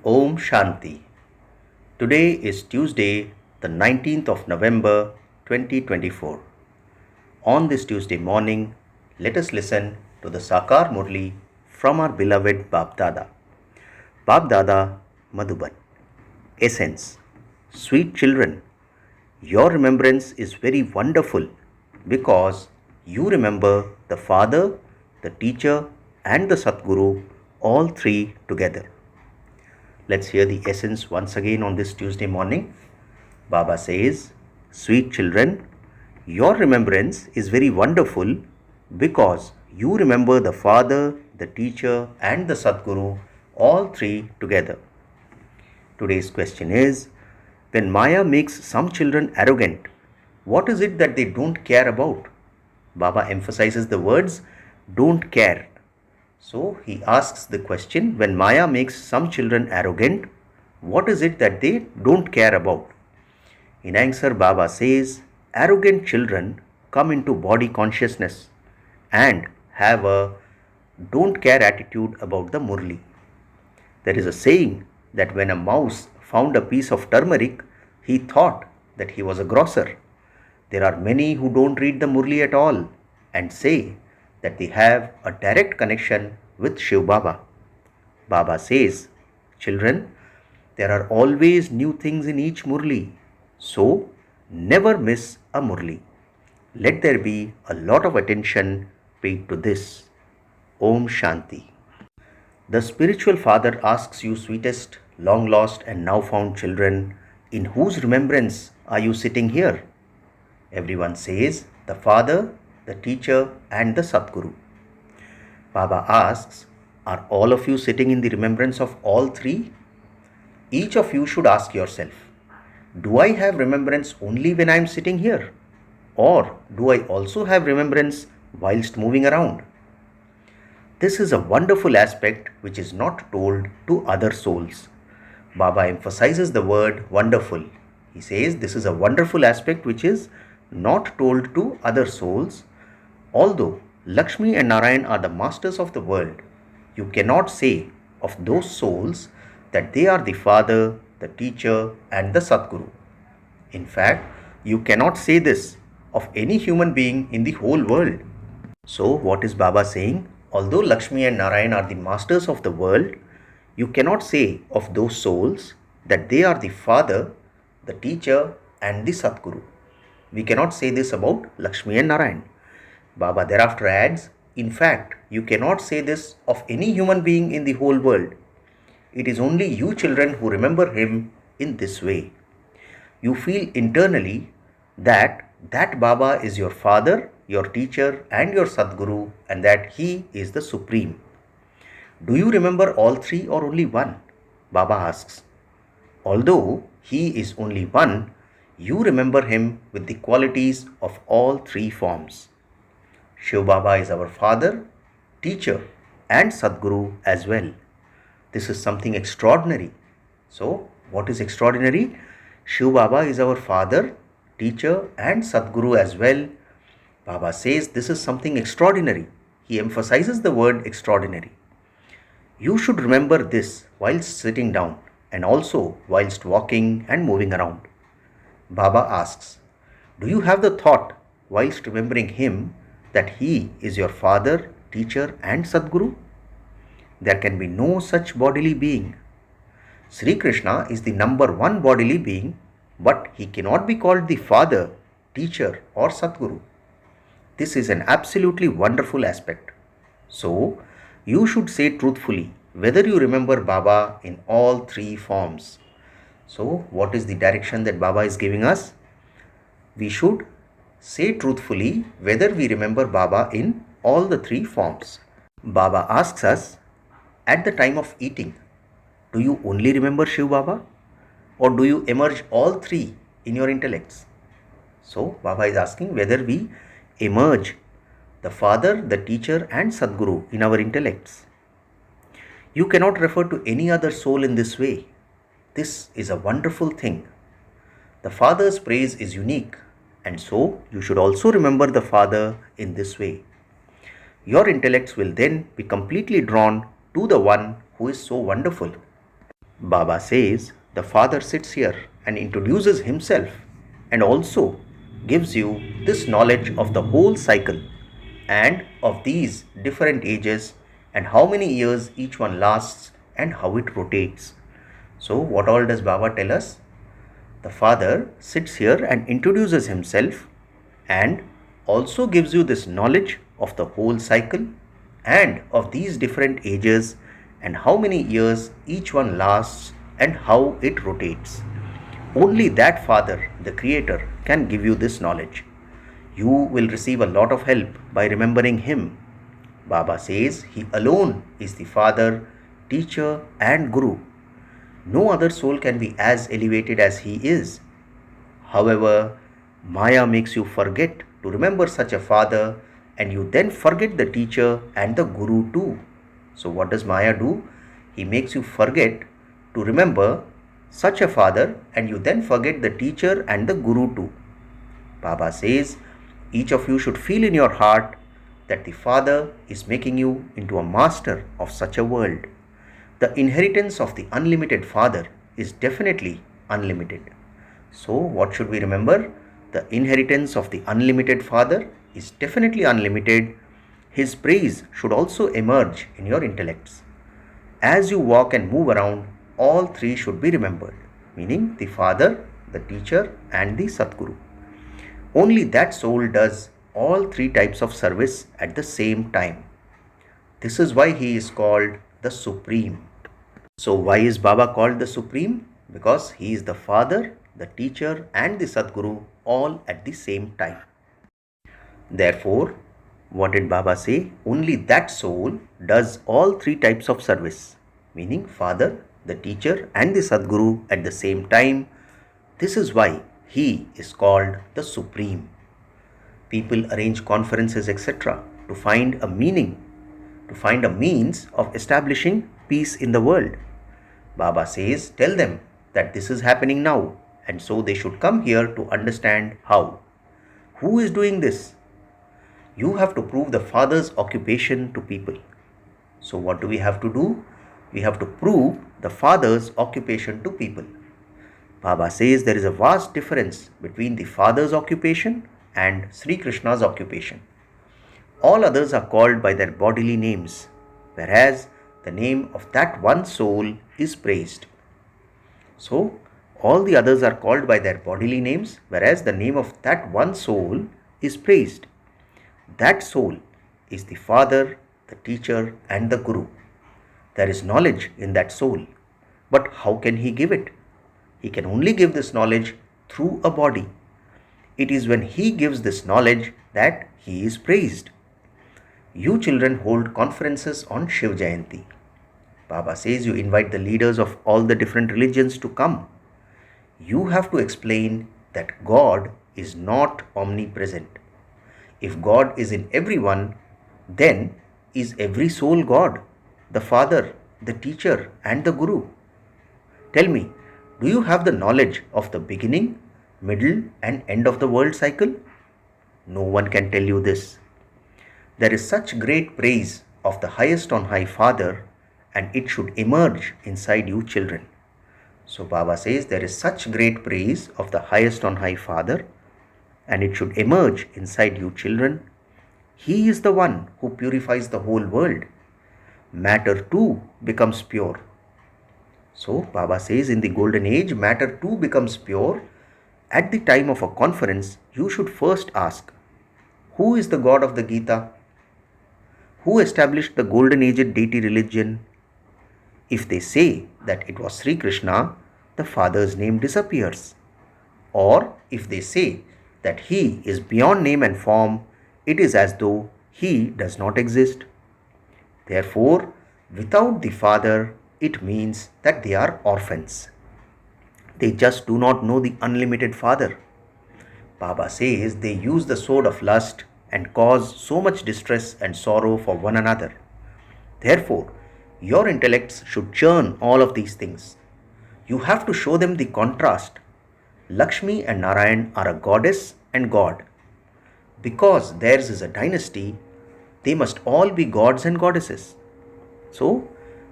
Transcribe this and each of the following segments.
Om Shanti. Today is Tuesday, the 19th of November 2024. On this Tuesday morning, let us listen to the Sakar Murli from our beloved Bap Dada. Bap Dada Madhuban. Essence. Sweet children, your remembrance is very wonderful because you remember the Father, the Teacher, and the Satguru, all three together. Let's hear the essence once again on this Tuesday morning. Baba says, sweet children, your remembrance is very wonderful because you remember the Father, the Teacher, and the Satguru, all three together. Today's question is, when Maya makes some children arrogant, what is it that they don't care about? Baba emphasizes the words, don't care. So he asks the question, when Maya makes some children arrogant, what is it that they don't care about? In answer, Baba says, arrogant children come into body consciousness and have a don't care attitude about the Murli. There is a saying that when a mouse found a piece of turmeric, he thought that he was a grocer. There are many who don't read the Murli at all and say that they have a direct connection with Shiv Baba. Baba says, children, there are always new things in each Murli, so never miss a Murli. Let there be a lot of attention paid to this. Om Shanti. The spiritual father asks you, sweetest, long lost and now found children, in whose remembrance are you sitting here? Everyone says, the Father, the Teacher, and the Satguru. Baba asks, are all of you sitting in the remembrance of all three? Each of you should ask yourself, do I have remembrance only when I am sitting here? Or do I also have remembrance whilst moving around? This is a wonderful aspect which is not told to other souls. Baba emphasizes the word wonderful. He says this is a wonderful aspect which is not told to other souls. Although Lakshmi and Narayan are the masters of the world, you cannot say of those souls that they are the Father, the Teacher, and the Satguru. In fact, you cannot say this of any human being in the whole world. So, what is Baba saying? Although Lakshmi and Narayan are the masters of the world, you cannot say of those souls that they are the Father, the Teacher, and the Satguru. We cannot say this about Lakshmi and Narayan. Baba thereafter adds, in fact, you cannot say this of any human being in the whole world. It is only you children who remember him in this way. You feel internally that Baba is your Father, your Teacher, and your Satguru, and that he is the Supreme. Do you remember all three or only one? Baba asks. Although he is only one, you remember him with the qualities of all three forms. Shiv Baba is our Father, Teacher, and Satguru as well. This is something extraordinary. So, what is extraordinary? Shiv Baba is our Father, Teacher, and Satguru as well. Baba says this is something extraordinary. He emphasizes the word extraordinary. You should remember this whilst sitting down and also whilst walking and moving around. Baba asks, do you have the thought whilst remembering him that he is your Father, Teacher, and Satguru? There can be no such bodily being. Sri Krishna is the number one bodily being, but he cannot be called the Father, Teacher, or Satguru. This is an absolutely wonderful aspect. So, you should say truthfully whether you remember Baba in all three forms. So, what is the direction that Baba is giving us? We should say truthfully whether we remember Baba in all the three forms. Baba asks us, at the time of eating, do you only remember Shiv Baba? Or do you emerge all three in your intellects? So, Baba is asking whether we emerge the Father, the Teacher, and Satguru in our intellects. You cannot refer to any other soul in this way. This is a wonderful thing. The Father's praise is unique, and so you should also remember the Father in this way. Your intellects will then be completely drawn to the one who is so wonderful. Baba says the Father sits here and introduces himself and also gives you this knowledge of the whole cycle and of these different ages and how many years each one lasts and how it rotates. So, what all does Baba tell us? The Father sits here and introduces himself and also gives you this knowledge of the whole cycle and of these different ages and how many years each one lasts and how it rotates. Only that Father, the Creator, can give you this knowledge. You will receive a lot of help by remembering Him. Baba says He alone is the Father, Teacher, and Guru. No other soul can be as elevated as He is. However, Maya makes you forget to remember such a Father, and you then forget the teacher and the Guru too. So, what does Maya do? He makes you forget to remember such a Father, and you then forget the teacher and the Guru too. Baba says each of you should feel in your heart that the Father is making you into a master of such a world. The inheritance of the unlimited Father is definitely unlimited. So, what should we remember? The inheritance of the unlimited Father is definitely unlimited. His praise should also emerge in your intellects. As you walk and move around, all three should be remembered, meaning the Father, the Teacher, and the Sadguru. Only that soul does all three types of service at the same time. This is why he is called the Supreme. So, why is Baba called the Supreme? Because he is the Father, the Teacher, and the Sadguru all at the same time. Therefore, what did Baba say? Only that soul does all three types of service, meaning Father, the Teacher, and the Sadguru at the same time. This is why he is called the Supreme. People arrange conferences, etc., to find a meaning, to find a means of establishing peace in the world. Baba says, tell them that this is happening now, and so they should come here to understand how. Who is doing this? You have to prove the Father's occupation to people. So what do we have to do? We have to prove the Father's occupation to people. Baba says there is a vast difference between the Father's occupation and Sri Krishna's occupation. All others are called by their bodily names, whereas the name of that one soul is praised. So, all the others are called by their bodily names, whereas the name of that one soul is praised. That soul is the Father, the Teacher, and the Guru. There is knowledge in that soul, but how can he give it? He can only give this knowledge through a body. It is when he gives this knowledge that he is praised. You children hold conferences on Shiv Jayanti. Baba says you invite the leaders of all the different religions to come. You have to explain that God is not omnipresent. If God is in everyone, then is every soul God, the Father, the Teacher, and the Guru? Tell me, do you have the knowledge of the beginning, middle, and end of the world cycle? No one can tell you this. There is such great praise of the highest on high Father, and it should emerge inside you children. So Baba says there is such great praise of the highest on high Father, and it should emerge inside you children. He is the one who purifies the whole world. Matter too becomes pure. So Baba says in the golden age, matter too becomes pure. At the time of a conference, you should first ask, who is the God of the Gita? Who established the golden aged deity religion? If they say that it was Sri Krishna, the Father's name disappears. Or if they say that he is beyond name and form, it is as though he does not exist. Therefore, without the Father, it means that they are orphans. They just do not know the unlimited Father. Baba says they use the sword of lust and cause so much distress and sorrow for one another. Therefore, your intellects should churn all of these things. You have to show them the contrast. Lakshmi and Narayan are a goddess and God. Because theirs is a dynasty, they must all be gods and goddesses. So,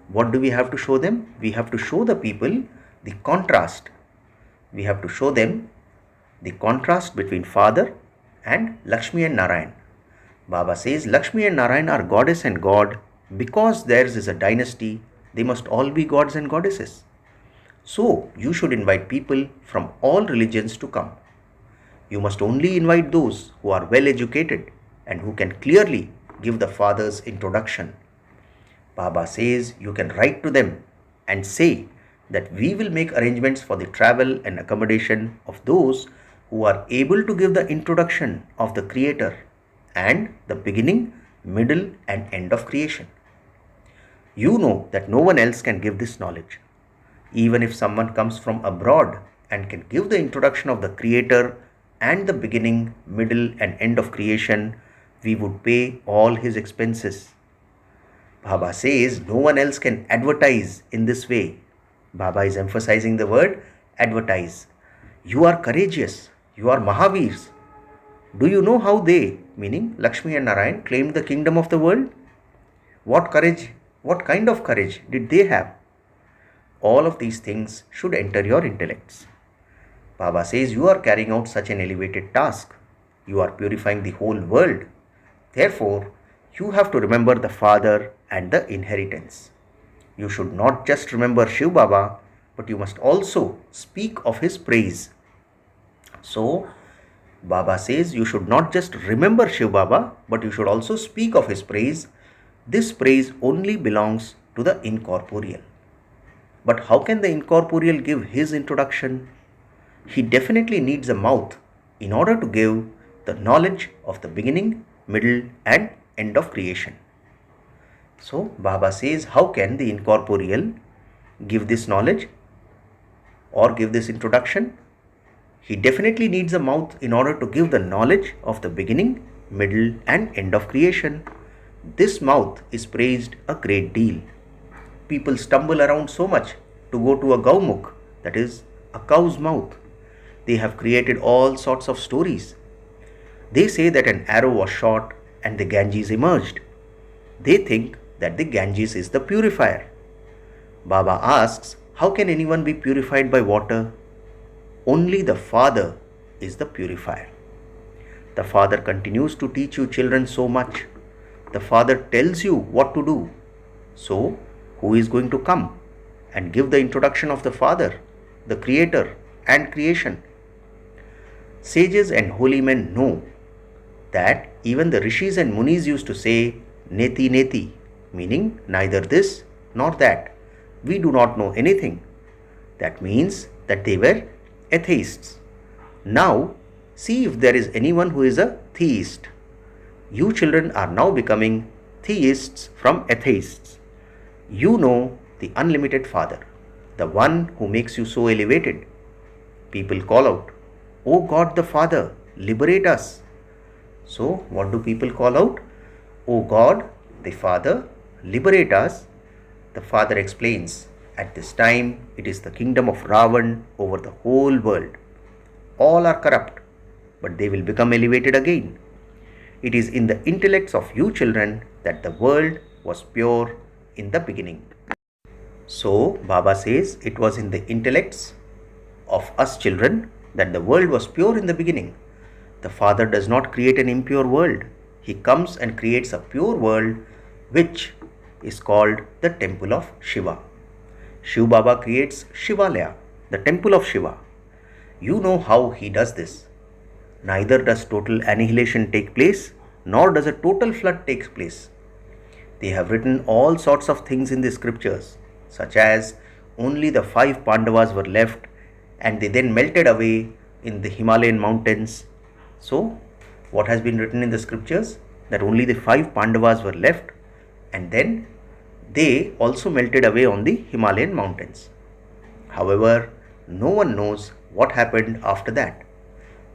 What do we have to show them? We have to show the people the contrast. We have to show them the contrast between Father and Lakshmi and Narayan. Baba says Lakshmi and Narayan are goddess and god. Because theirs is a dynasty, they must all be gods and goddesses. So you should invite people from all religions to come. You must only invite those who are well educated and who can clearly give the Father's introduction. Baba says you can write to them and say that we will make arrangements for the travel and accommodation of those who are able to give the introduction of the Creator and the beginning, middle and end of creation. You know that no one else can give this knowledge. Even if someone comes from abroad and can give the introduction of the Creator and the beginning, middle and end of creation, we would pay all his expenses. Baba says no one else can advertise in this way. Baba is emphasizing the word advertise. You are courageous. You are Mahavirs. Do you know how they, meaning Lakshmi and Narayan, claimed the kingdom of the world? What courage, what kind of courage did they have? All of these things should enter your intellects. Baba says you are carrying out such an elevated task. You are purifying the whole world. Therefore, you have to remember the Father and the inheritance. You should not just remember Shiv Baba, but you must also speak of his praise. So, Baba says you should not just remember Shiv Baba, but you should also speak of his praise. This praise only belongs to the incorporeal. But how can the incorporeal give his introduction? He definitely needs a mouth in order to give the knowledge of the beginning, middle and end of creation. So Baba says, how can the incorporeal give this knowledge or give this introduction? He definitely needs a mouth in order to give the knowledge of the beginning, middle and end of creation. This mouth is praised a great deal. People stumble around so much to go to a gaumukh, that is a cow's mouth. They have created all sorts of stories. They say that an arrow was shot and the Ganges emerged. They think that the Ganges is the purifier. Baba asks, how can anyone be purified by water? Only the Father is the purifier. The Father continues to teach you children so much. The Father tells you what to do. So, who is going to come and give the introduction of the Father, the Creator and creation? Sages and holy men know that even the rishis and munis used to say neti neti, meaning neither this nor that. We do not know anything. That means that they were atheists. Now see if there is anyone who is a theist. You children are now becoming theists from atheists. You know the unlimited Father, the one who makes you so elevated. People call out, "O God the Father, liberate us." So what do people call out? "O God the Father, liberate us." The Father explains, at this time it is the kingdom of Ravan over the whole world. All are corrupt, but they will become elevated again. It is in the intellects of you children that the world was pure in the beginning. So Baba says it was in the intellects of us children that the world was pure in the beginning. The Father does not create an impure world. He comes and creates a pure world, which is called the temple of Shiva. Shiv Baba creates Shivalaya, the temple of Shiva. You know how he does this. Neither does total annihilation take place, nor does a total flood take place. They have written all sorts of things in the scriptures, such as only the 5 Pandavas were left and they then melted away in the Himalayan mountains. So, what has been written in the scriptures? That only the 5 Pandavas were left and then they also melted away on the Himalayan mountains. However, no one knows what happened after that.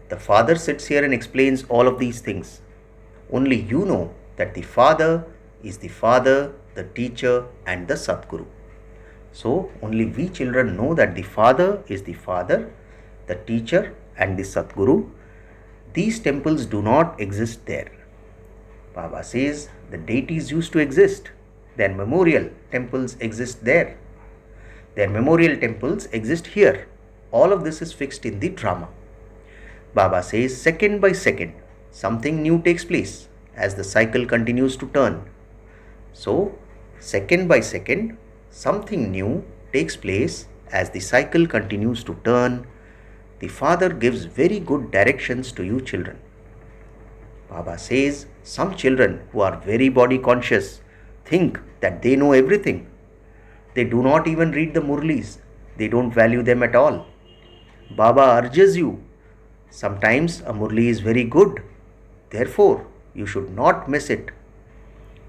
The Father sits here and explains all of these things. Only you know that the Father is the Father, the teacher and the Sadguru. So only we children know that the Father is the Father, the teacher and the Sadguru. These temples do not exist there. Baba says the deities used to exist. their memorial temples exist there. Their memorial temples exist here. All of this is fixed in the drama. Baba says, second by second, something new takes place as the cycle continues to turn. So, second by second, something new takes place as the cycle continues to turn. The Father gives very good directions to you children. Baba says, some children who are very body conscious think that they know everything. They do not even read the Murlis. They don't value them at all. Baba urges you. Sometimes a Murli is very good. Therefore, you should not miss it.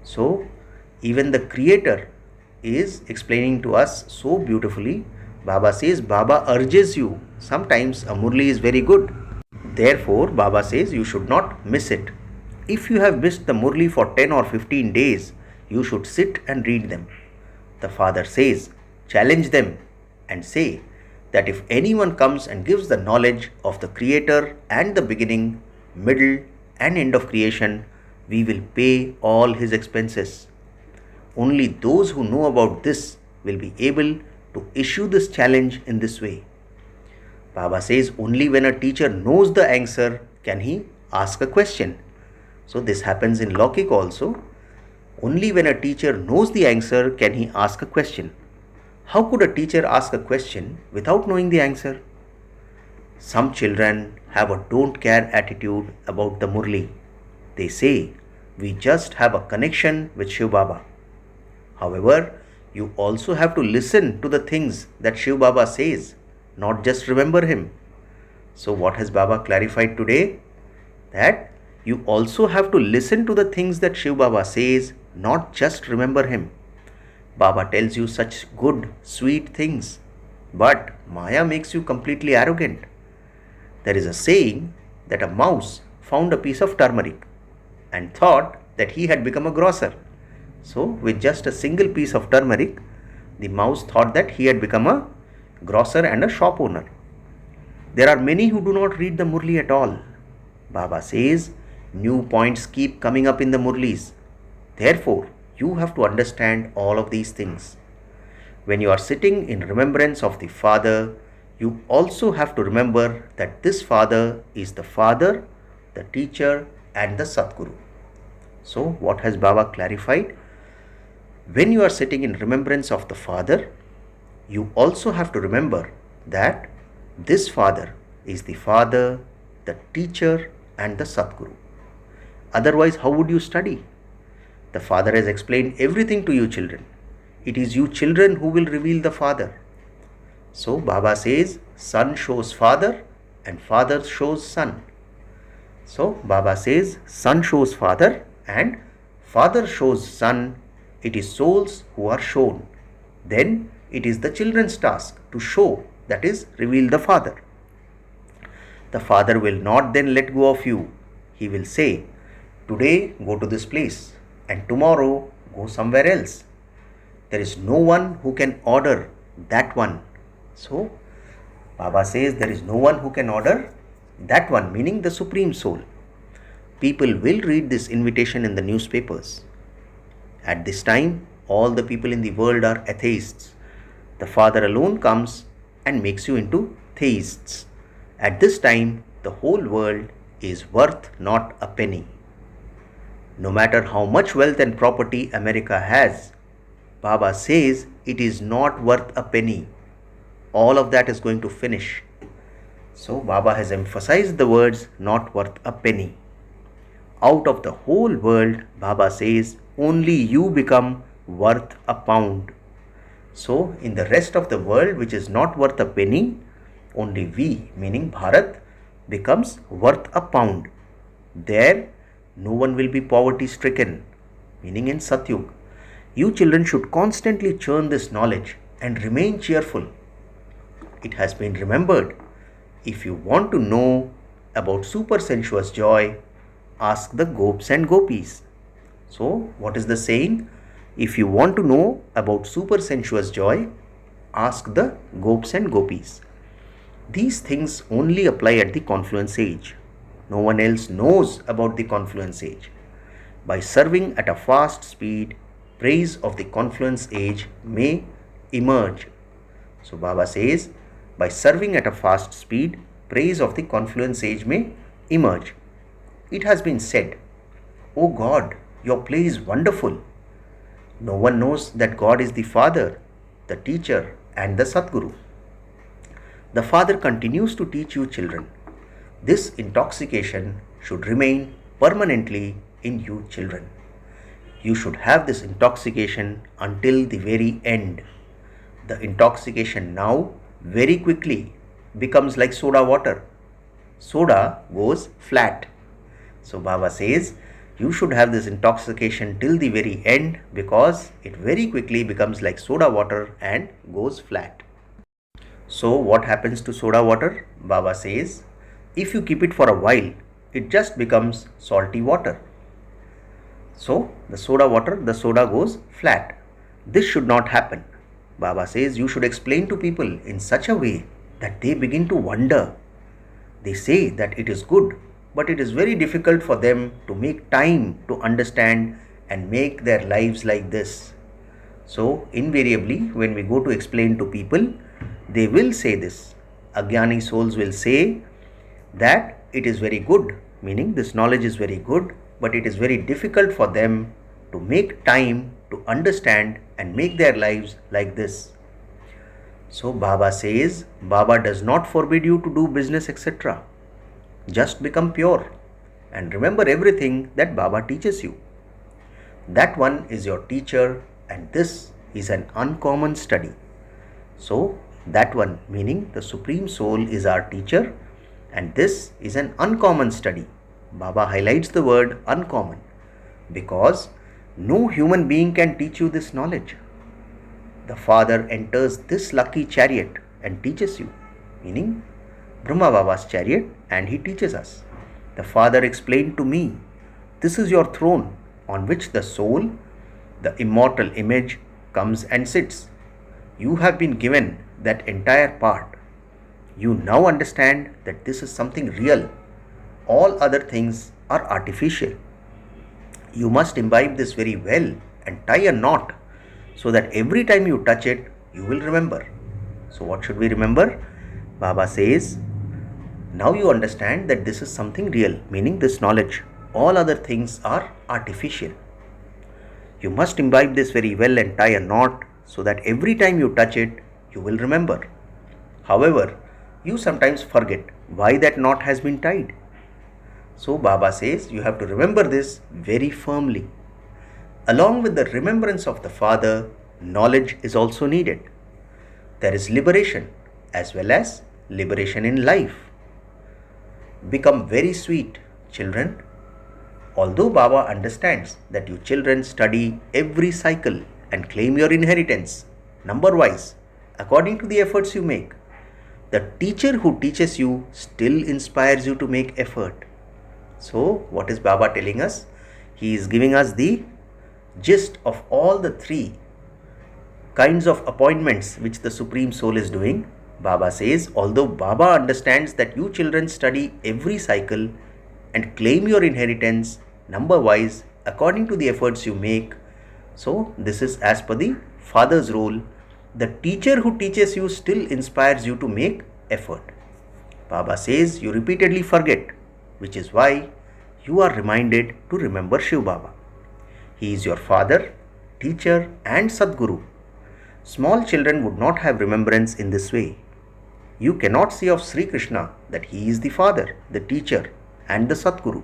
So, even the Creator is explaining to us so beautifully. Baba says, Baba urges you. Sometimes a Murli is very good. Therefore, Baba says you should not miss it. If you have missed the Murli for 10 or 15 days, you should sit and read them. The Father says, challenge them and say that if anyone comes and gives the knowledge of the Creator and the beginning, middle and end of creation, we will pay all his expenses. Only those who know about this will be able to issue this challenge in this way. Baba says only when a teacher knows the answer can he ask a question. So this happens in Lokik also. Only when a teacher knows the answer can he ask a question. How could a teacher ask a question without knowing the answer? Some children have a don't care attitude about the Murli. They say, we just have a connection with Shiv Baba. However, you also have to listen to the things that Shiv Baba says, not just remember him. So what has Baba clarified today? That you also have to listen to the things that Shiv Baba says, not just remember him. Baba tells you such good, sweet things, but Maya makes you completely arrogant. There is a saying that a mouse found a piece of turmeric and thought that he had become a grocer. So, with just a single piece of turmeric, the mouse thought that he had become a grocer and a shop owner. There are many who do not read the Murli at all. Baba says, new points keep coming up in the Murlis. Therefore, you have to understand all of these things. When you are sitting in remembrance of the Father, you also have to remember that this Father is the Father, the teacher and the Satguru. So, what has Baba clarified? When you are sitting in remembrance of the Father, you also have to remember that this Father is the Father, the teacher and the Satguru. Otherwise, how would you study? The Father has explained everything to you children. It is you children who will reveal the Father. So Baba says, Son shows Father and Father shows Son. So Baba says, Son shows Father and Father shows Son. It is souls who are shown. Then it is the children's task to show, that is, reveal the Father. The Father will not then let go of you. He will say, today go to this place and tomorrow go somewhere else. There is no one who can order that one. So, Baba says there is no one who can order that one, meaning the Supreme Soul. People will read this invitation in the newspapers. At this time, all the people in the world are atheists. The Father alone comes and makes you into theists. At this time, the whole world is worth not a penny. No matter how much wealth and property America has, Baba says it is not worth a penny. All of that is going to finish. So Baba has emphasized the words not worth a penny. Out of the whole world, Baba says only you become worth a pound. So in the rest of the world which is not worth a penny, only we, meaning Bharat, becomes worth a pound. There no one will be poverty stricken, meaning in Satyug. You children should constantly churn this knowledge and remain cheerful. It has been remembered, if you want to know about super sensuous joy, ask the Gops and Gopis. So, what is the saying? If you want to know about super sensuous joy, ask the Gops and Gopis. These things only apply at the confluence age. No one else knows about the confluence age. By serving at a fast speed, praise of the confluence age may emerge. So Baba says, by serving at a fast speed, praise of the confluence age may emerge. It has been said, "O God, your play is wonderful." No one knows that God is the Father, the teacher, and the Sadguru. The Father continues to teach you children. This intoxication should remain permanently in you children. You should have this intoxication until the very end. The intoxication now very quickly becomes like soda water. Soda goes flat. So Baba says, you should have this intoxication till the very end because it very quickly becomes like soda water and goes flat. So what happens to soda water? Baba says, if you keep it for a while, it just becomes salty water. So the soda goes flat. This should not happen. Baba says you should explain to people in such a way that they begin to wonder. They say that it is good, but it is very difficult for them to make time to understand and make their lives like this. So invariably, when we go to explain to people, they will say this. Agyani souls will say that it is very good, meaning this knowledge is very good, but it is very difficult for them to make time to understand and make their lives like this. So Baba says, Baba does not forbid you to do business, etc. Just become pure and remember everything that Baba teaches you. That one is your teacher and this is an uncommon study. So that one, meaning the Supreme Soul, is our teacher and this is an uncommon study. Baba highlights the word uncommon because no human being can teach you this knowledge. The Father enters this lucky chariot and teaches you, meaning Brahma Baba's chariot, and he teaches us. The Father explained to me, this is your throne on which the soul, the immortal image, comes and sits. You have been given that entire part. You now understand that this is something real. All other things are artificial. You must imbibe this very well and tie a knot so that every time you touch it, you will remember. So what should we remember? Baba says, now you understand that this is something real, meaning this knowledge. All other things are artificial. You must imbibe this very well and tie a knot so that every time you touch it, you will remember. However, you sometimes forget why that knot has been tied. So Baba says you have to remember this very firmly. Along with the remembrance of the Father, knowledge is also needed. There is liberation as well as liberation in life. Become very sweet, children. Although Baba understands that you children study every cycle and claim your inheritance, number-wise, according to the efforts you make, the teacher who teaches you still inspires you to make effort. So, what is Baba telling us? He is giving us the gist of all the three kinds of appointments which the Supreme Soul is doing. Baba says, although Baba understands that you children study every cycle and claim your inheritance number-wise according to the efforts you make, so this is as per the Father's role. The teacher who teaches you still inspires you to make effort. Baba says you repeatedly forget, which is why you are reminded to remember Shiv Baba. He is your father, teacher and Sadguru. Small children would not have remembrance in this way. You cannot say of Sri Krishna that he is the father, the teacher and the Sadguru.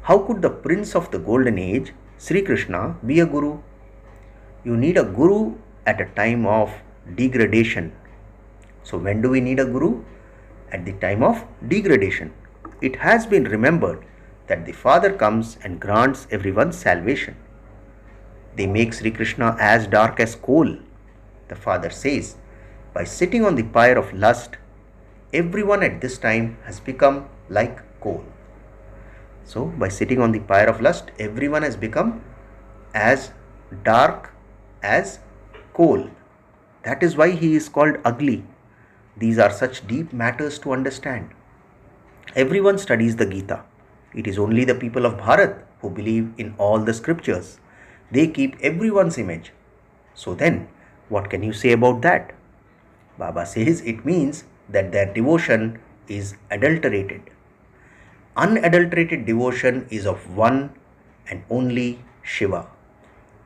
How could the prince of the golden age, Sri Krishna, be a guru? You need a guru at a time of degradation. So when do we need a guru? At the time of degradation. It has been remembered that the Father comes and grants everyone salvation. They make Sri Krishna as dark as coal. The Father says, by sitting on the pyre of lust, everyone at this time has become like coal. So by sitting on the pyre of lust, everyone has become as dark as coal. That is why he is called ugly. These are such deep matters to understand. Everyone studies the Gita. It is only the people of Bharat who believe in all the scriptures. They keep everyone's image. So then, what can you say about that? Baba says it means that their devotion is adulterated. Unadulterated devotion is of one and only Shiva.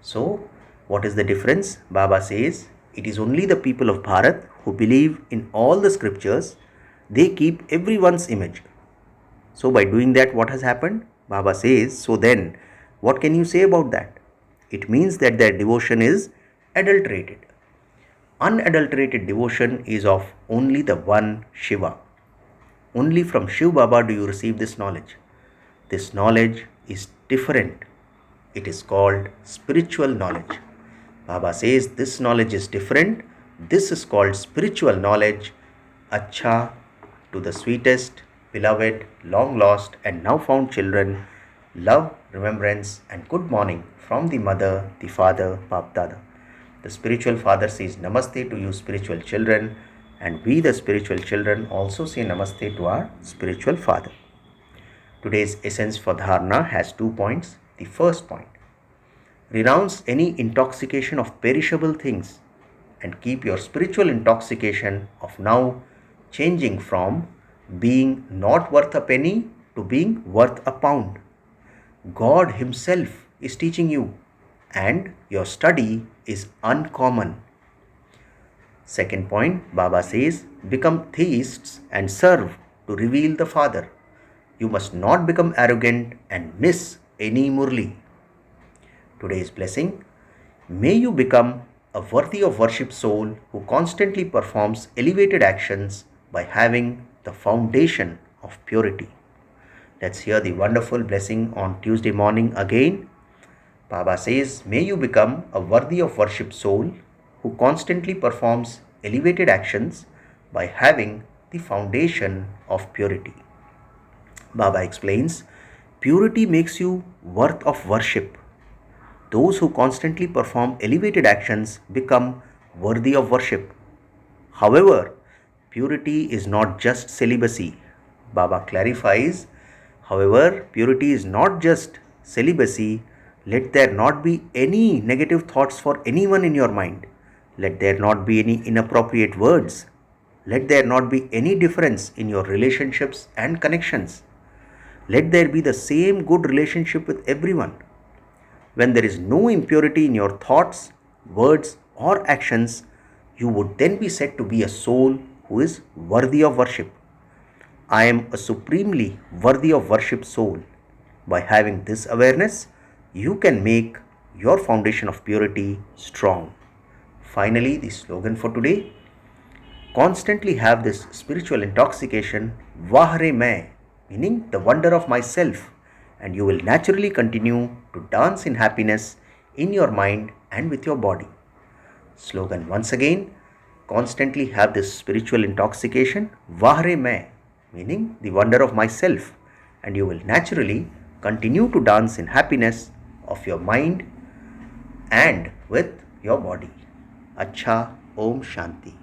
So, what is the difference? Baba says it is only the people of Bharat who believe in all the scriptures. They keep everyone's image. So, by doing that, what has happened? Baba says, so then, what can you say about that? It means that their devotion is adulterated. Unadulterated devotion is of only the one Shiva. Only from Shiv Baba do you receive this knowledge. This knowledge is different. It is called spiritual knowledge. Baba says this knowledge is different. This is called spiritual knowledge. Acha, to the sweetest, beloved, long lost and now found children, love, remembrance and good morning from the mother, the father, Bap Dada. The spiritual father says namaste to you spiritual children, and we the spiritual children also say namaste to our spiritual father. Today's essence for dharana has 2 points. The first point, renounce any intoxication of perishable things and keep your spiritual intoxication of now changing from being not worth a penny to being worth a pound. God Himself is teaching you, and your study is uncommon. Second point, Baba says, become theists and serve to reveal the Father. You must not become arrogant and miss any Murli. Today's blessing, may you become a worthy of worship soul who constantly performs elevated actions by having the foundation of purity. Let's hear the wonderful blessing on Tuesday morning again. Baba says, may you become a worthy of worship soul who constantly performs elevated actions by having the foundation of purity. Baba explains, purity makes you worth of worship. Those who constantly perform elevated actions become worthy of worship. However, purity is not just celibacy. Baba clarifies, however, purity is not just celibacy. Let there not be any negative thoughts for anyone in your mind. Let there not be any inappropriate words. Let there not be any difference in your relationships and connections. Let there be the same good relationship with everyone. When there is no impurity in your thoughts, words or actions, you would then be said to be a soul who is worthy of worship. I am a supremely worthy of worship soul. By having this awareness, you can make your foundation of purity strong. Finally, the slogan for today, constantly have this spiritual intoxication, Vahre Main, meaning the wonder of myself, and you will naturally continue to dance in happiness in your mind and with your body. Slogan once again, constantly have this spiritual intoxication, Vahre Main, meaning the wonder of myself, and you will naturally continue to dance in happiness of your mind and with your body. Acha, Om Shanti.